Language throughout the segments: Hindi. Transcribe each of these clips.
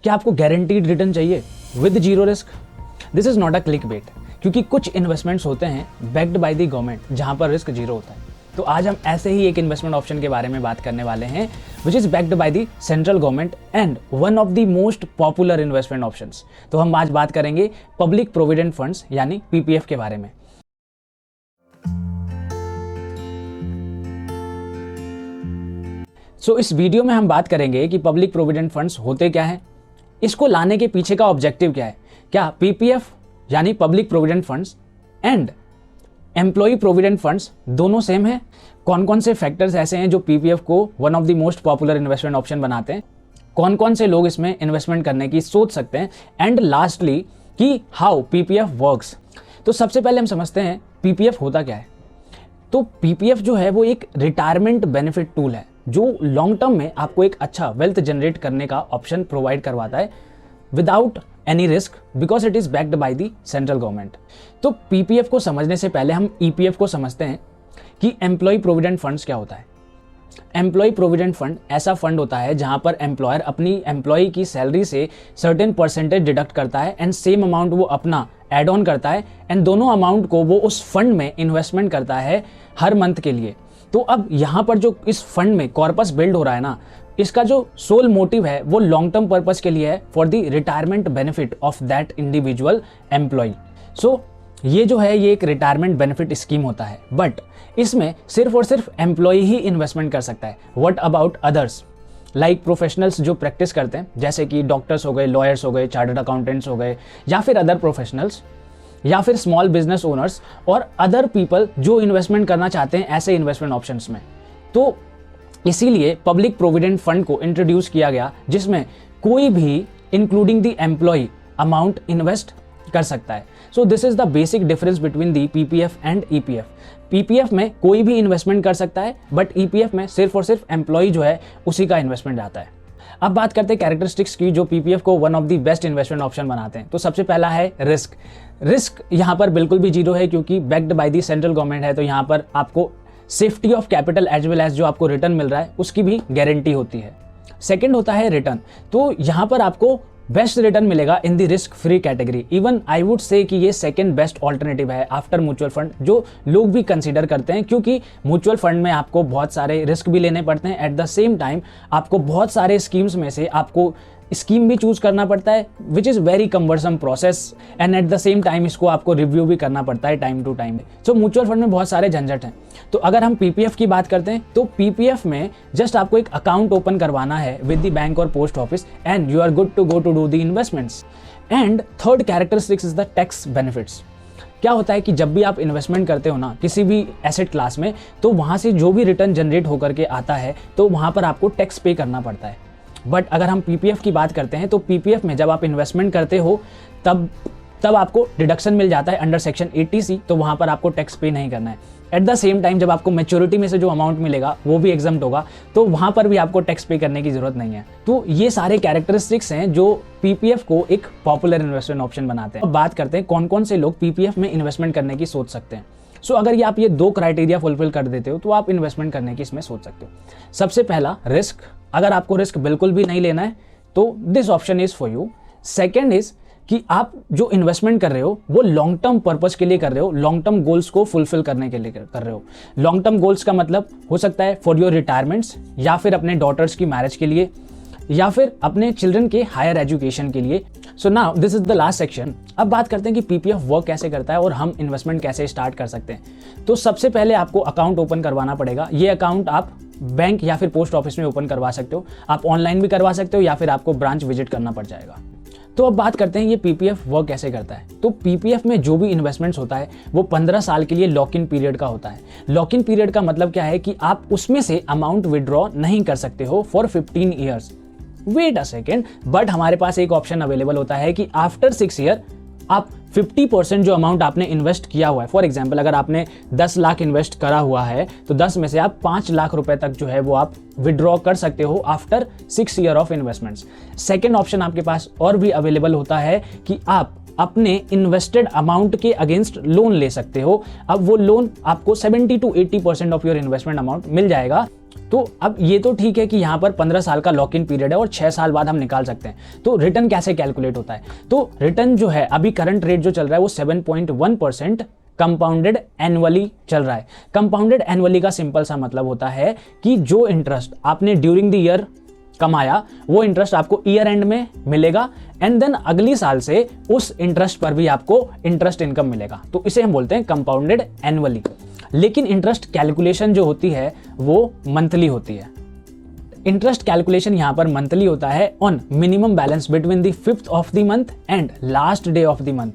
क्या आपको गारंटीड रिटर्न चाहिए with zero risk? This is not a click bait, क्योंकि कुछ इन्वेस्टमेंट्स होते हैं बैक्ड बाय द गवर्नमेंट जहां पर रिस्क जीरो होता है। तो आज हम ऐसे ही एक इन्वेस्टमेंट ऑप्शन के बारे में बात करने वाले हैं which is backed by the central government and one of the most popular investment options. तो हम आज बात करेंगे पब्लिक प्रोविडेंट फंड्स यानी पीपीएफ के बारे में। सो इस वीडियो में हम बात करेंगे कि पब्लिक प्रोविडेंट फंड्स होते क्या हैं, इसको लाने के पीछे का ऑब्जेक्टिव क्या है, क्या पीपीएफ यानी public provident funds and employ provident funds दोनों सेम है, कौन कौन से फैक्टर्स ऐसे हैं जो पीपीएफ को one of the most popular investment option बनाते हैं, कौन कौन से लोग इसमें इन्वेस्टमेंट करने की सोच सकते हैं, एंड लास्टली कि हाउ पीपीएफ वर्क्स। तो सबसे पहले हम समझते हैं पीपीएफ होता क्या है। तो पीपीएफ जो है वो एक रिटायरमेंट बेनिफिट टूल है जो लॉन्ग टर्म में आपको एक अच्छा वेल्थ जनरेट करने का ऑप्शन प्रोवाइड करवाता है without any risk because it is backed by the central government. तो पीपीएफ को समझने से पहले हम ईपीएफ को समझते हैं कि एम्प्लॉय प्रोविडेंट फंड्स क्या होता है। एम्प्लॉय प्रोविडेंट फंड ऐसा फंड होता है जहां पर एम्प्लॉयर अपनी एम्प्लॉय की सैलरी से सर्टेन परसेंटेज डिडक्ट करता है एंड सेम अमाउंट वो अपना एड ऑन करता है एंड दोनों अमाउंट को वो उस फंड में इन्वेस्टमेंट करता है हर मंथ के लिए। तो अब यहाँ पर जो इस फंड में कॉर्पस बिल्ड हो रहा है ना, इसका जो सोल मोटिव है वो लॉन्ग टर्म पर्पस के लिए है for the retirement benefit of that individual employ. So ये जो है ये एक रिटायरमेंट बेनिफिट स्कीम होता है, बट इसमें सिर्फ और सिर्फ एम्प्लॉय ही इन्वेस्टमेंट कर सकता है। What about others like professionals जो प्रैक्टिस करते हैं, जैसे कि डॉक्टर्स हो गए, लॉयर्स हो गए, चार्टर्ड अकाउंटेंट्स हो गए, या फिर अदर प्रोफेशनल्स, या फिर स्मॉल बिजनेस ओनर्स और अदर पीपल जो इन्वेस्टमेंट करना चाहते हैं ऐसे इन्वेस्टमेंट ऑप्शंस में। तो इसीलिए पब्लिक प्रोविडेंट फंड को इंट्रोड्यूस किया गया जिसमें कोई भी including the employ amount invest कर सकता है। So this is the basic difference between the PPF and EPF. PPF में कोई भी इन्वेस्टमेंट कर सकता है बट ईपीएफ में सिर्फ और सिर्फ एम्प्लॉय जो है उसी का इन्वेस्टमेंट आता है। अब बात करते हैं कैरेक्टरिस्टिक्स की जो पीपीएफ को one of the best investment option बनाते हैं। तो सबसे पहला है रिस्क। रिस्क यहाँ पर बिल्कुल भी जीरो है क्योंकि backed by the central government है, तो यहाँ पर आपको safety of capital as well as जो आपको रिटर्न मिल रहा है उसकी भी गारंटी होती है। सेकंड होता है रिटर्न। तो यहाँ पर आपको बेस्ट रिटर्न मिलेगा in the risk free category. Even I would say कि ये सेकंड बेस्ट ऑल्टरनेटिव है आफ्टर म्यूचुअल फंड, जो लोग भी कंसीडर करते हैं, क्योंकि म्यूचुअल फंड में आपको बहुत सारे रिस्क भी लेने पड़ते हैं, एट द सेम टाइम आपको बहुत सारे स्कीम्स में से आपको स्कीम भी चूज करना पड़ता है which is very cumbersome process and at the same time इसको आपको रिव्यू भी करना पड़ता है time to time. So mutual fund में बहुत सारे झंझट हैं। तो अगर हम पीपीएफ की बात करते हैं तो पीपीएफ में जस्ट आपको एक अकाउंट ओपन करवाना है विद द बैंक और post office and you are good to go to do the investments. And third characteristics is the tax benefits. क्या होता है कि जब भी आप इन्वेस्टमेंट करते हो ना किसी भी एसेट क्लास में, तो वहाँ से जो भी रिटर्न जनरेट होकर के आता है तो वहाँ पर आपको टैक्स पे करना पड़ता है। बट अगर हम पीपीएफ की बात करते हैं तो पीपीएफ में जब आप इन्वेस्टमेंट करते हो तब आपको डिडक्शन मिल जाता है अंडर सेक्शन 80C, तो वहाँ पर आपको टैक्स पे नहीं करना है। एट द सेम टाइम जब आपको मैच्योरिटी में से जो अमाउंट मिलेगा वो भी एग्जम्प्ट होगा, तो वहाँ पर भी आपको टैक्स पे करने की जरूरत नहीं है। तो ये सारे कैरेक्टरिस्टिक्स हैं जो पीपीएफ को एक पॉपुलर इन्वेस्टमेंट ऑप्शन बनाते हैं। अब बात करते हैं कौन कौन से लोग पीपीएफ में इन्वेस्टमेंट करने की सोच सकते हैं। सो अगर आप ये दो क्राइटेरिया फुलफिल कर देते हो तो आप इन्वेस्टमेंट करने की इसमें सोच सकते हो। सबसे पहला रिस्क, अगर आपको रिस्क बिल्कुल भी नहीं लेना है तो this option is for you. Second is कि आप जो इन्वेस्टमेंट कर रहे हो वो लॉन्ग टर्म पर्पस के लिए कर रहे हो, लॉन्ग टर्म गोल्स को फुलफिल करने के लिए कर रहे हो। लॉन्ग टर्म गोल्स का मतलब हो सकता है फॉर योर रिटायरमेंट्स, या फिर अपने डॉटर्स की मैरिज के लिए, या फिर अपने चिल्ड्रन के हायर एजुकेशन के लिए। So now this is the last section. अब बात करते हैं कि पीपीएफ वर्क कैसे करता है और हम इन्वेस्टमेंट कैसे स्टार्ट कर सकते हैं। तो सबसे पहले आपको अकाउंट ओपन करवाना पड़ेगा। ये अकाउंट आप बैंक या फिर पोस्ट ऑफिस में ओपन करवा सकते हो, आप ऑनलाइन भी करवा सकते हो या फिर आपको ब्रांच विजिट करना पड़ जाएगा। तो अब बात करते हैं ये पीपीएफ वर्क कैसे करता है। तो पीपीएफ में जो भी इन्वेस्टमेंट्स होता है वो 15 साल के लिए लॉक इन पीरियड का होता है। लॉक इन पीरियड का मतलब क्या है कि आप उसमें से अमाउंट विड्रॉ नहीं कर सकते हो for 15 years. Wait a second, but हमारे पास एक ऑप्शन अवेलेबल होता है कि आफ्टर 6 ईयर आप 50% जो अमाउंट आपने इन्वेस्ट किया हुआ है, फॉर एग्जांपल अगर आपने 10 लाख इन्वेस्ट करा हुआ है तो 10 में से आप 5 लाख रुपए तक जो है वो आप विड्रॉ कर सकते हो after 6 year of investments. Second option आपके पास और भी अवेलेबल होता है कि आप अपने इन्वेस्टेड अमाउंट के अगेंस्ट लोन ले सकते हो। अब वो लोन आपको 70 to 80% of your investment amount मिल जाएगा तो अब ये तो ठीक है कि यहाँ पर 15 साल का लॉक इन पीरियड है और 6 साल बाद हम निकाल सकते हैं। तो रिटर्न कैसे कैलकुलेट होता है? तो रिटर्न जो है अभी करंट रेट जो चल रहा है वो 7.1% कंपाउंडेड एनुअली चल रहा है। कंपाउंडेड एनुअली का सिंपल सा मतलब होता है कि जो इंटरेस्ट आपने ड्यूरिंग द ईयर कमाया वो इंटरेस्ट आपको ईयर एंड में मिलेगा एंड देन अगली साल से उस इंटरेस्ट पर भी आपको इंटरेस्ट इनकम मिलेगा। तो इसे हम बोलते हैं कंपाउंडेड एनुअली। लेकिन इंटरेस्ट कैलकुलेशन जो होती है वो मंथली होती है। इंटरेस्ट कैलकुलेशन यहां पर मंथली होता है on minimum balance between the 5th of the month and last day of the month.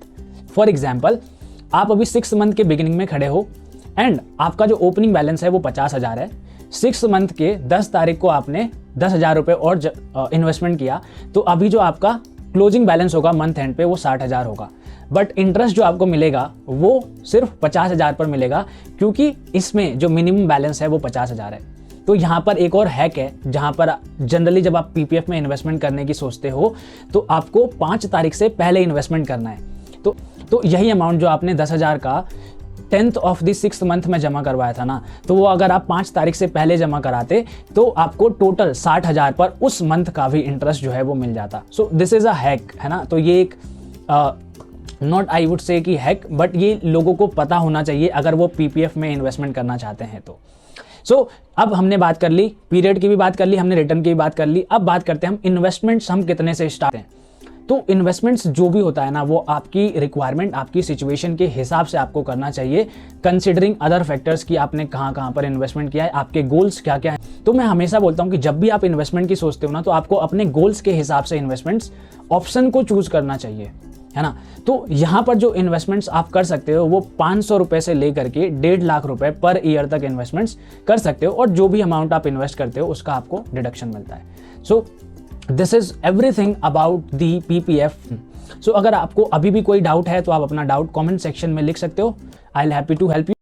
For example, आप अभी 6th मंथ के बिगिनिंग में खड़े हो एंड आपका जो ओपनिंग बैलेंस है वो 50,000 है। 6th मंथ के 10 तारीख को आपने 10,000 रुपये और इन्वेस्टमेंट किया, तो अभी जो आपका क्लोजिंग बैलेंस होगा मंथ एंड पे वो 60,000 होगा। बट इंटरेस्ट जो आपको मिलेगा वो सिर्फ 50,000 पर मिलेगा, क्योंकि इसमें जो मिनिमम बैलेंस है वो 50,000 है। तो यहाँ पर एक और हैक है, जहाँ पर जनरली जब आप पीपीएफ में इन्वेस्टमेंट करने की सोचते हो तो आपको 5 तारीख से पहले इन्वेस्टमेंट करना है। तो यही अमाउंट जो आपने 10,000 का 10th of the 6th month में जमा करवाया था ना, तो वो अगर आप 5 तारीख से पहले जमा कराते तो आपको टोटल 60,000 पर उस मंथ का भी इंटरेस्ट जो है वो मिल जाता। सो दिस इज अ हैक, है ना। तो ये एक नॉट आई वुड से कि हैक, बट ये लोगों को पता होना चाहिए अगर वो पीपीएफ में इन्वेस्टमेंट करना चाहते हैं तो। सो अब हमने बात कर ली, पीरियड की भी बात कर ली, हमने रिटर्न की भी बात कर ली। अब बात करते हैं हम इन्वेस्टमेंट्स हम कितने से स्टार्ट हैं। तो इन्वेस्टमेंट्स जो भी होता है ना, वो आपकी रिक्वायरमेंट, आपकी सिचुएशन के हिसाब से आपको करना चाहिए, कंसिडरिंग अदर फैक्टर्स कि आपने कहाँ पर इन्वेस्टमेंट किया है, आपके गोल्स क्या क्या हैं। तो मैं हमेशा बोलता हूँ कि जब भी आप इन्वेस्टमेंट की सोचते हो ना, तो आपको अपने गोल्स के हिसाब से इन्वेस्टमेंट्स ऑप्शन को चूज करना चाहिए, है ना। तो यहाँ पर जो इन्वेस्टमेंट्स आप कर सकते हो वो 500 रुपए से लेकर के 1.5 लाख रुपए पर ईयर तक इन्वेस्टमेंट्स कर सकते हो, और जो भी अमाउंट आप इन्वेस्ट करते हो उसका आपको डिडक्शन मिलता है। So this is everything about the PPF. So अगर आपको अभी भी कोई डाउट है तो आप अपना डाउट कमेंट सेक्शन में लिख सकते हो। I will happy to help you.